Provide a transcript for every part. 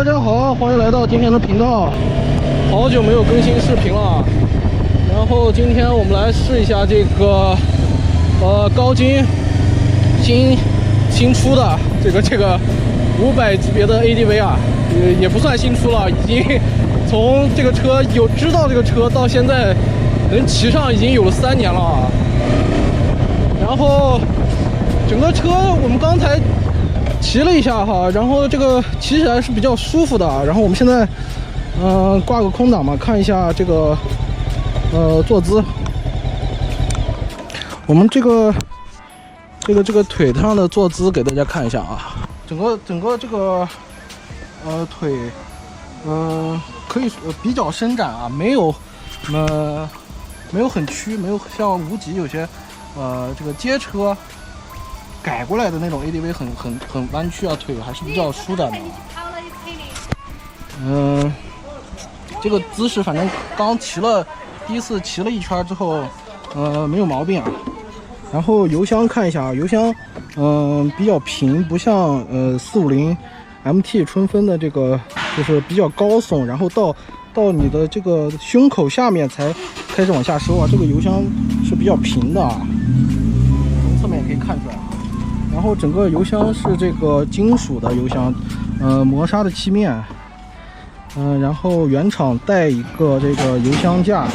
大家好，欢迎来到今天的频道。好久没有更新视频了，然后今天我们来试一下这个高精新出的这个500级别的 ADV 啊，也不算新出了，已经从这个车知道这个车到现在能骑上已经有了3年了啊。然后整个车我们刚才骑了一下哈，然后这个骑起来是比较舒服的。然后我们现在挂个空档嘛，看一下这个坐姿。我们这个腿上的坐姿给大家看一下啊，整个这个腿可以比较伸展啊，没有很曲，没有像无极有些这个街车改过来的那种 ADV 很弯曲啊，腿还是比较舒展的。这个姿势反正刚第一次骑了一圈之后，没有毛病啊。然后油箱看一下啊，油箱比较平，不像450 MT 春风的这个就是比较高耸，然后到你的这个胸口下面才开始往下收啊。这个油箱是比较平的啊，从侧面也可以看出来。然后整个油箱是这个金属的油箱，磨砂的漆面，然后原厂带一个这个油箱架，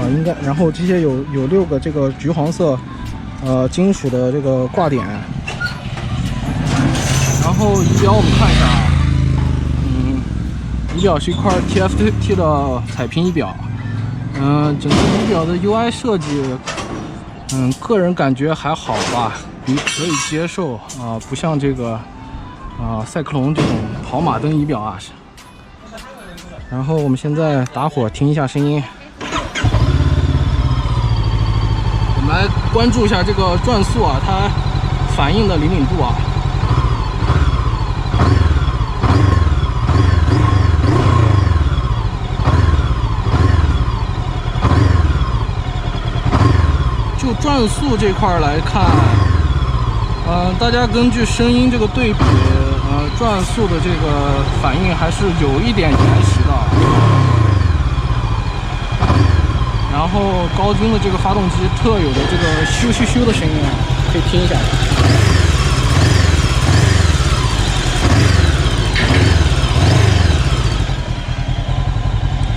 应该，然后这些有6个这个橘黄色金属的这个挂点。然后仪表我们看一下啊，仪表是一块 TFT 的彩屏仪表，整个仪表的 UI 设计，个人感觉还好吧，可以接受啊，不像这个赛克龙这种跑马灯仪表啊。然后我们现在打火听一下声音，我们来关注一下这个转速啊，它反应的灵敏度啊。就转速这块来看，大家根据声音这个对比，转速的这个反应还是有一点延时的。然后高精的这个发动机特有的这个咻咻咻的声音啊，可以听一下。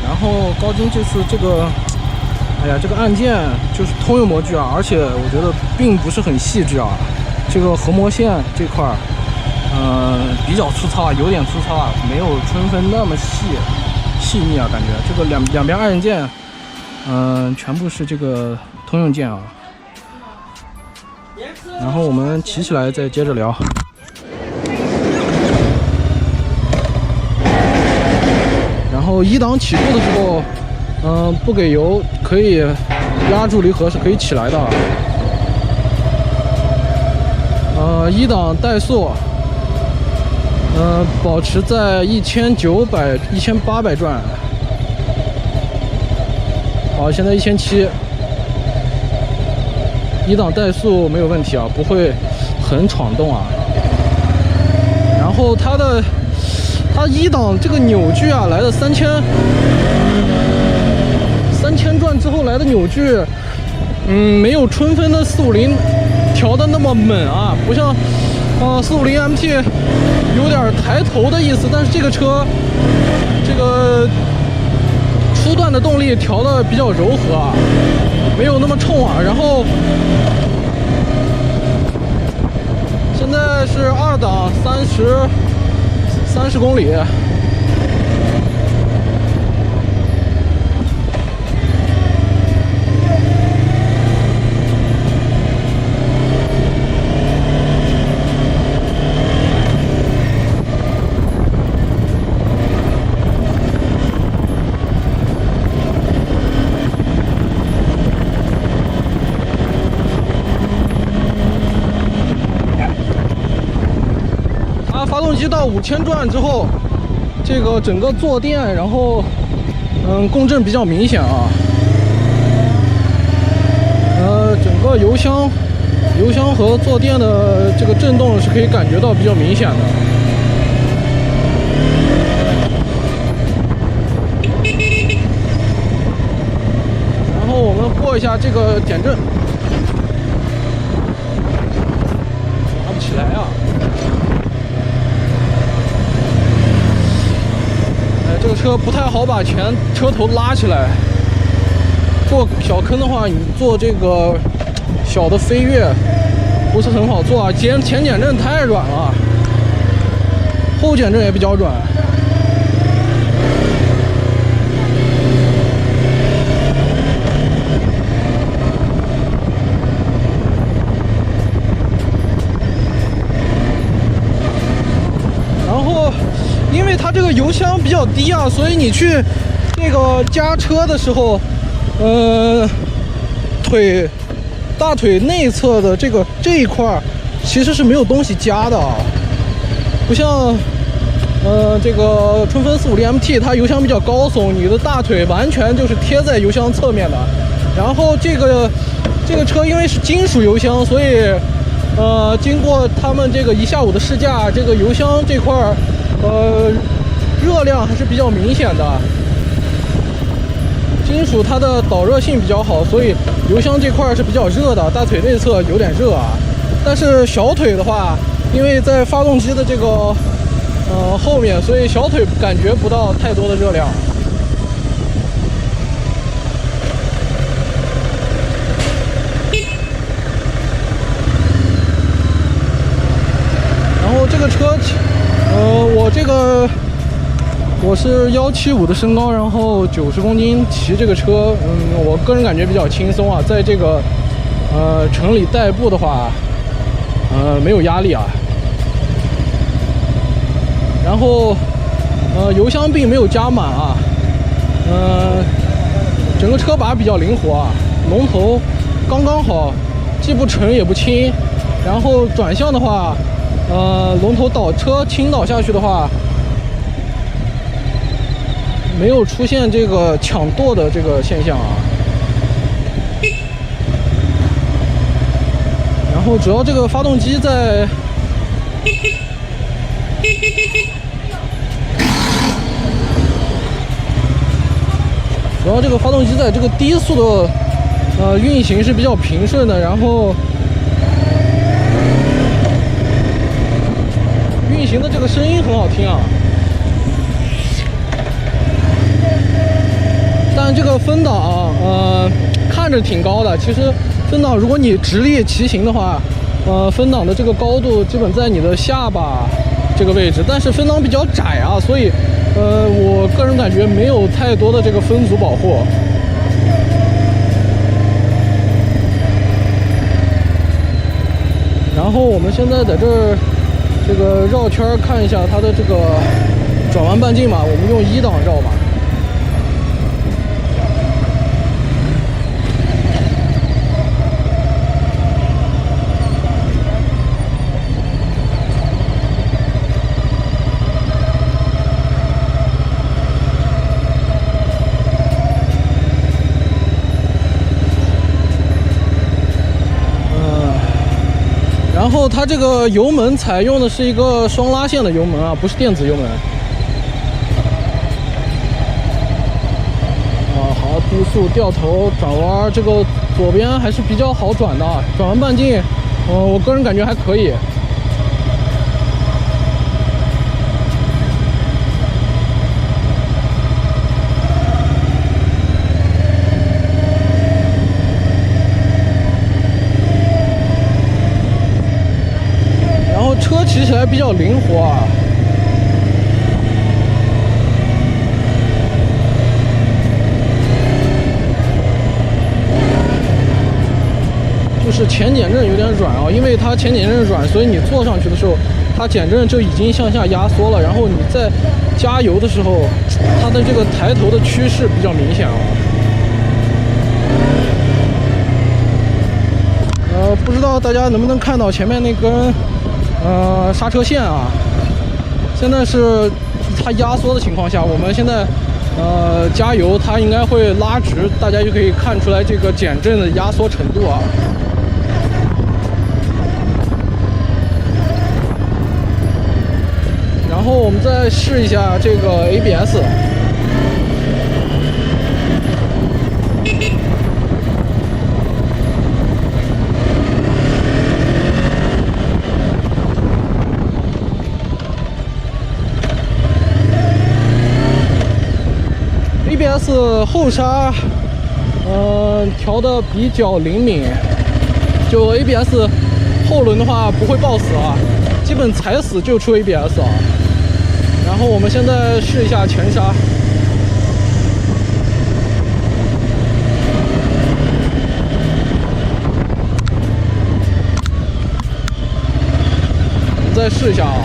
然后高精这次这个，哎呀，这个按键就是通用模具啊，而且我觉得并不是很细致啊。这个核膜线这块比较粗糙啊，有点粗糙啊，没有春风那么细腻啊，感觉这个两边按键，全部是这个通用键啊。然后我们骑起来再接着聊。然后1档起步的时候，不给油可以压住离合是可以起来的。1档怠速，保持在1900、1800转。好，现在1700。1档怠速没有问题啊，不会很闯动啊。然后它1档这个扭矩啊，来的3000转之后来的扭矩，没有春风的450调的那么猛啊，不像450 MT 有点抬头的意思，但是这个车这个初段的动力调的比较柔和啊，没有那么冲啊。然后现在是2档30公里。发动机到5000转之后，这个整个坐垫，然后共振比较明显啊。整个油箱和坐垫的这个震动是可以感觉到比较明显的。一下这个减震，拿不起来啊！哎，这个车不太好把前车头拉起来。过小坑的话，你做这个小的飞跃不是很好做啊。前减震太软了，后减震也比较软。因为它这个油箱比较低啊，所以你去这个加车的时候，大腿内侧的这一块其实是没有东西加的啊，不像这个春风450 MT 它油箱比较高耸，你的大腿完全就是贴在油箱侧面的。然后这个车因为是金属油箱，所以经过他们这个1下午的试驾，这个油箱这块热量还是比较明显的。金属它的导热性比较好，所以油箱这块是比较热的，大腿内侧有点热啊。但是小腿的话，因为在发动机的这个后面，所以小腿感觉不到太多的热量。然后这个车，我是175的身高，然后90公斤，骑这个车，我个人感觉比较轻松啊，在这个城里代步的话，没有压力啊。然后油箱并没有加满啊，整个车把比较灵活啊，龙头刚刚好，既不沉也不轻。然后转向的话，龙头车倾倒下去的话，没有出现这个抢舵的这个现象啊。然后主要这个发动机在这个低速的运行是比较平顺的，然后运行的这个声音很好听啊。但这个分档看着挺高的，其实分档如果你直立骑行的话，分档的这个高度基本在你的下巴这个位置，但是分档比较窄啊，所以我个人感觉没有太多的这个分组保护。然后我们现在在这个绕圈看一下它的这个转弯半径吧，我们用1档绕吧。然后它这个油门采用的是一个双拉线的油门啊，不是电子油门。好，低速掉头转弯，这个左边还是比较好转的，转弯半径，我个人感觉还可以。车骑起来比较灵活啊，就是前减震有点软啊，因为它前减震软，所以你坐上去的时候，它减震就已经向下压缩了，然后你在加油的时候，它的这个抬头的趋势比较明显啊。不知道大家能不能看到前面那根刹车线啊，现在是它压缩的情况下，我们现在加油，它应该会拉直，大家就可以看出来这个减震的压缩程度啊。然后我们再试一下这个 ABS。ABS 后刹，调的比较灵敏，就 ABS 后轮的话不会抱死啊，基本踩死就出 ABS 啊。然后我们现在试一下前刹。再试一下啊，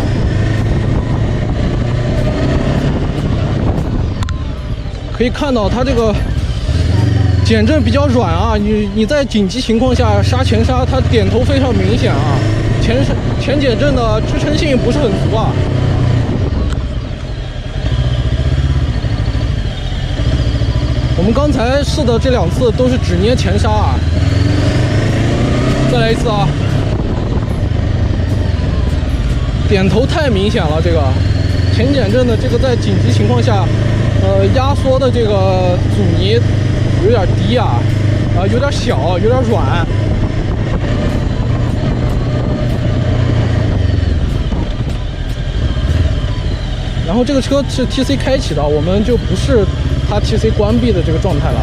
可以看到它这个减震比较软啊，你在紧急情况下刹前刹，它点头非常明显啊，前减震的支撑性不是很足啊。我们刚才试的这2次都是只捏前刹啊，再来一次啊。点头太明显了，这个前减震的这个在紧急情况下，压缩的这个阻尼有点低啊，有点小，有点软。然后这个车是 TC 开启的，我们就不是它 TC 关闭的这个状态了。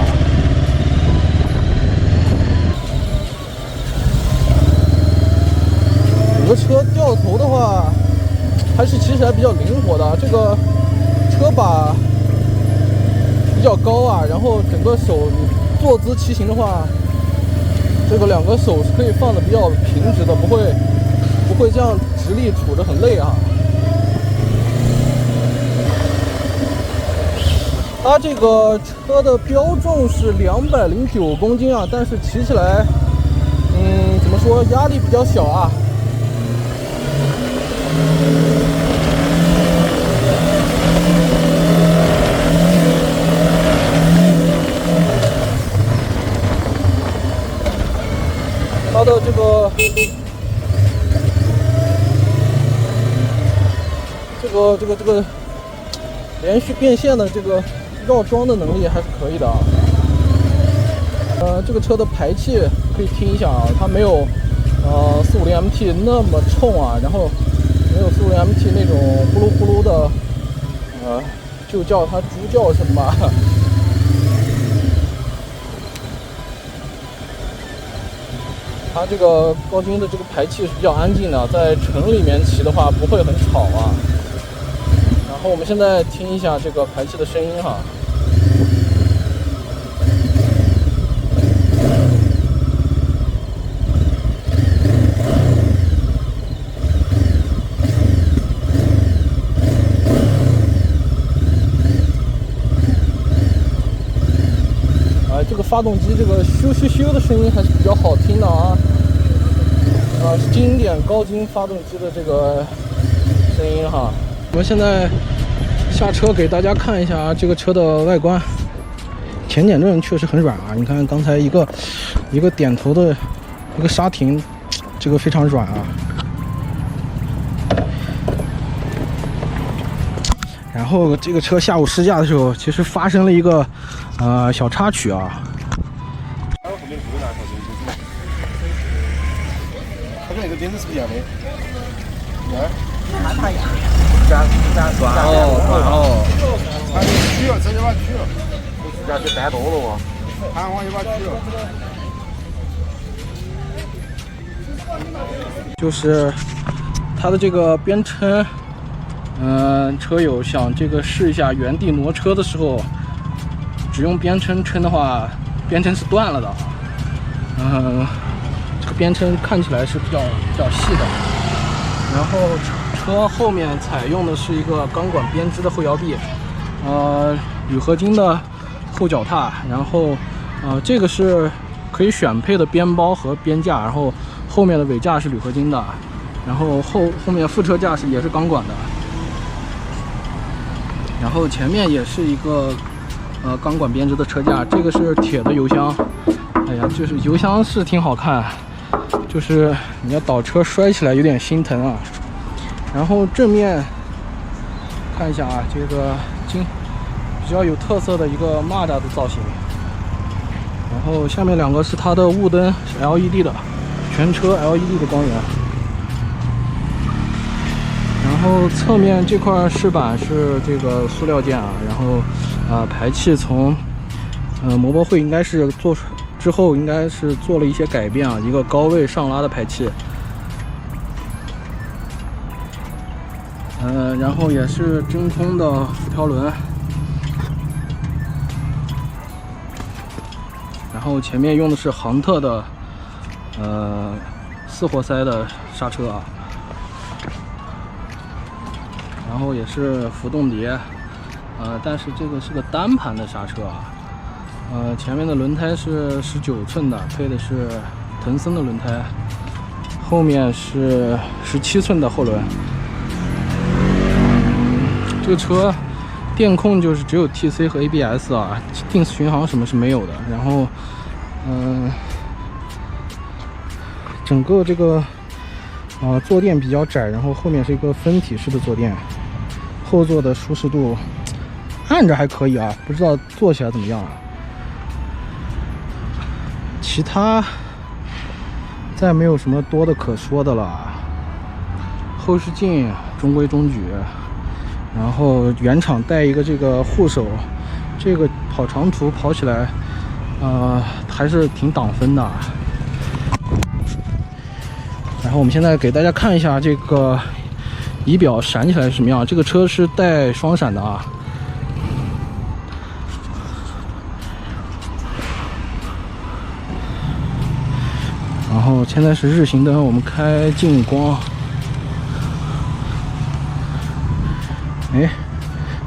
整个车掉头的话，还是其实还比较灵活的。这个车把比较高啊，然后整个手坐姿骑行的话，这个2个手是可以放的比较平直的，不会这样直立杵着很累啊。它这个车的标重是209公斤啊，但是骑起来，怎么说，压力比较小啊。它的这个连续变线的这个绕桩的能力还是可以的啊。这个车的排气可以听一下啊，它没有450MT 那么冲啊，然后没有450MT 那种呼噜呼噜的，就叫它猪叫声吧。它这个高精的这个排气是比较安静的，在城里面骑的话不会很吵啊。然后我们现在听一下这个排气的声音哈。这个发动机这个咻咻咻的声音还是比较好听的啊，是经典高精发动机的这个声音哈。我们现在下车给大家看一下这个车的外观，前减震确实很软啊，你看刚才一个点头的一个刹停，这个非常软啊。然后这个车下午试驾的时候，其实发生了一个小插曲啊。它跟那个钉子是不一样的。看它一样。断哦。它取了，直接把它取了。这样就带多了哦。弹簧就把它取了。就是它的这个边撑。车友想这个试一下原地挪车的时候，只用边撑撑的话，边撑是断了的。这个边撑看起来是比较细的。然后车后面采用的是一个钢管编织的后摇臂，铝合金的后脚踏，然后这个是可以选配的边包和边架，然后后面的尾架是铝合金的，然后后面副车架也是钢管的。然后前面也是一个钢管编织的车架，这个是铁的油箱。哎呀，就是油箱是挺好看，就是你要倒车摔起来有点心疼啊。然后正面看一下啊，这个比较有特色的一个蚂蚱的造型。然后下面2个是它的雾灯，是 LED 的，全车 LED 的光源。然后侧面这块饰板是这个塑料件啊，然后排气从摩博会应该是做之后应该是做了一些改变啊，一个高位上拉的排气。然后也是真空的辐条轮，然后前面用的是杭特的4活塞的刹车啊，然后也是浮动碟，但是这个是个单盘的刹车啊，前面的轮胎是19寸的，配的是腾森的轮胎，后面是17寸的后轮。这个车电控就是只有 TC 和 ABS 啊，定时巡航什么是没有的。然后，整个这个坐垫比较窄，然后后面是一个分体式的坐垫，后座的舒适度按着还可以啊，不知道坐起来怎么样啊。其他再没有什么多的可说的了。后视镜中规中矩。然后原厂带一个这个护手，这个跑长途跑起来，还是挺挡分的。然后我们现在给大家看一下这个仪表闪起来是什么样。这个车是带双闪的啊。然后现在是日行灯，我们开近光。哎，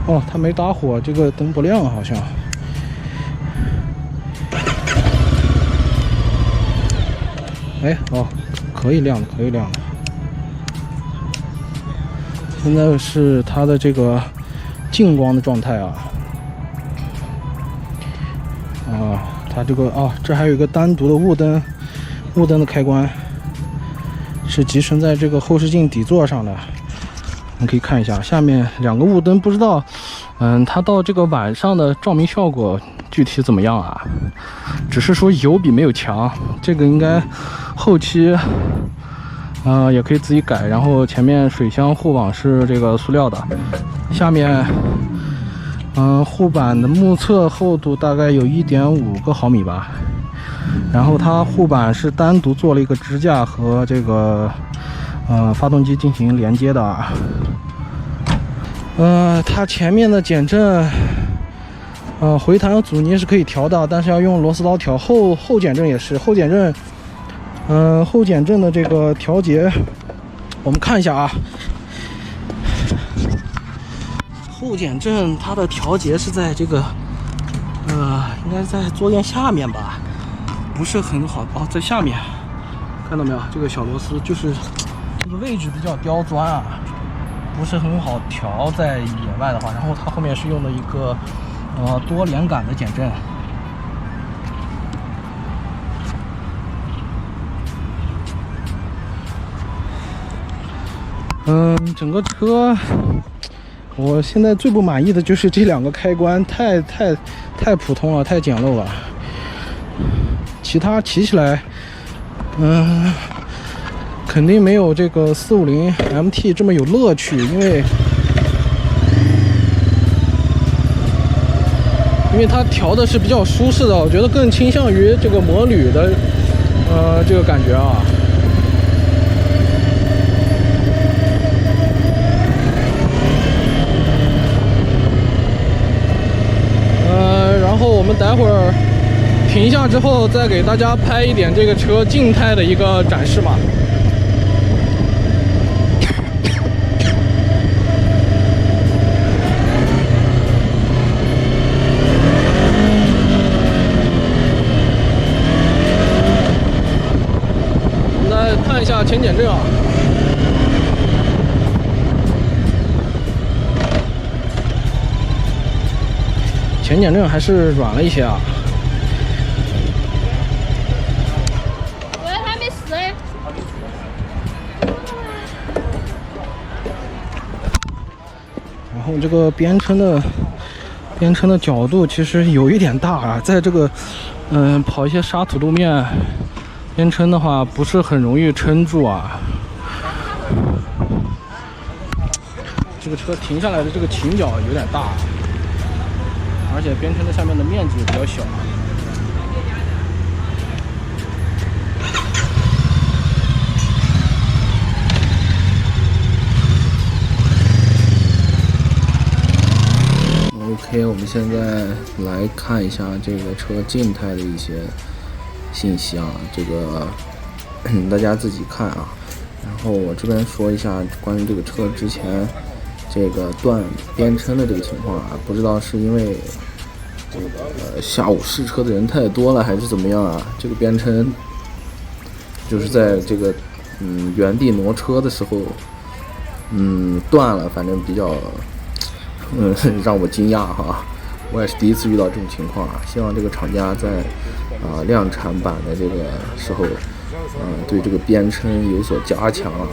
哦，它没打火，这个灯不亮好像。哎，哦，可以亮的，可以亮的。现在是它的这个近光的状态啊。它这个这还有一个单独的雾灯的开关，是集成在这个后视镜底座上的。你可以看一下下面2个雾灯，不知道它到这个晚上的照明效果具体怎么样啊？只是说有比没有强，这个应该后期也可以自己改。然后前面水箱护网是这个塑料的，下面护板的目测厚度大概有1.5个毫米吧。然后它护板是单独做了一个支架和这个发动机进行连接的。它前面的减震回弹阻尼是可以调的，但是要用螺丝刀调。后减震也是，后减震的这个调节，我们看一下啊。后减震它的调节是在这个应该在坐垫下面吧，不是很好在下面，看到没有？这个小螺丝就是这个位置比较刁钻啊，不是很好调，在野外的话。然后它后面是用的一个多连杆的减震。整个车我现在最不满意的就是这2个开关，太普通了，太简陋了。其他骑起来肯定没有这个450 MT 这么有乐趣，因为它调的是比较舒适的，我觉得更倾向于这个摩旅的这个感觉啊。然后我们待会儿停下之后，再给大家拍一点这个车静态的一个展示嘛。我们来看一下前减震啊。前减震还是软了一些啊。我还没死哎。然后这个边撑的角度其实有一点大啊，在这个跑一些沙土路面，边撑的话不是很容易撑住啊。这个车停下来的这个倾角有点大，而且编程的下面的面积也比较小。OK， 我们现在来看一下这个车静态的一些信息啊，这个大家自己看啊。然后我这边说一下关于这个车之前这个断边撑的这个情况啊，不知道是因为这个下午试车的人太多了，还是怎么样啊？这个边撑就是在这个原地挪车的时候断了，反正比较让我惊讶哈，我也是第一次遇到这种情况啊。希望这个厂家在量产版的这个时候，对这个边撑有所加强啊，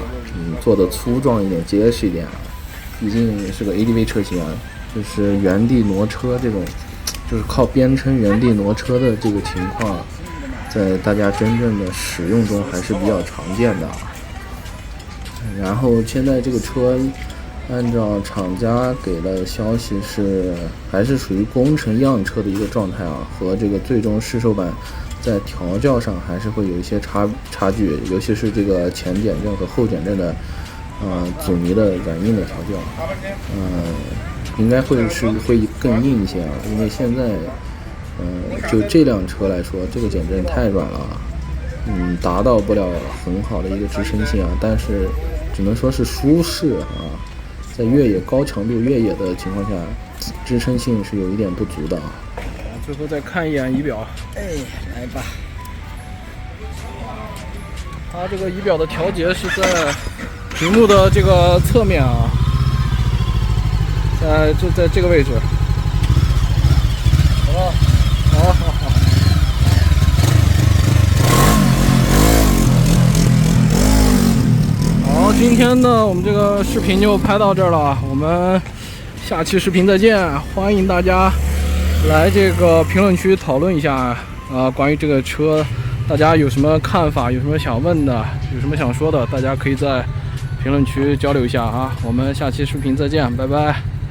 做的粗壮一点、结实一点。毕竟是个 ADV 车型啊，就是原地挪车这种，就是靠边撑原地挪车的这个情况，在大家真正的使用中还是比较常见的啊。然后现在这个车，按照厂家给的消息是，还是属于工程样车的一个状态啊，和这个最终试售版在调教上还是会有一些差距，尤其是这个前减震和后减震的阻尼的软硬的调教，应该会更硬一些啊，因为现在就这辆车来说，这个减震太软了，达到不了很好的一个支撑性啊，但是只能说是舒适啊。在越野高强度越野的情况下，支撑性是有一点不足的啊。最后再看一眼仪表，来吧。它这个仪表的调节是在屏幕的这个侧面啊，就在这个位置。好吧，好。好，今天呢，我们这个视频就拍到这儿了，我们下期视频再见。欢迎大家来这个评论区讨论一下关于这个车，大家有什么看法，有什么想问的，有什么想说的，大家可以在评论区交流一下啊。我们下期视频再见，拜拜。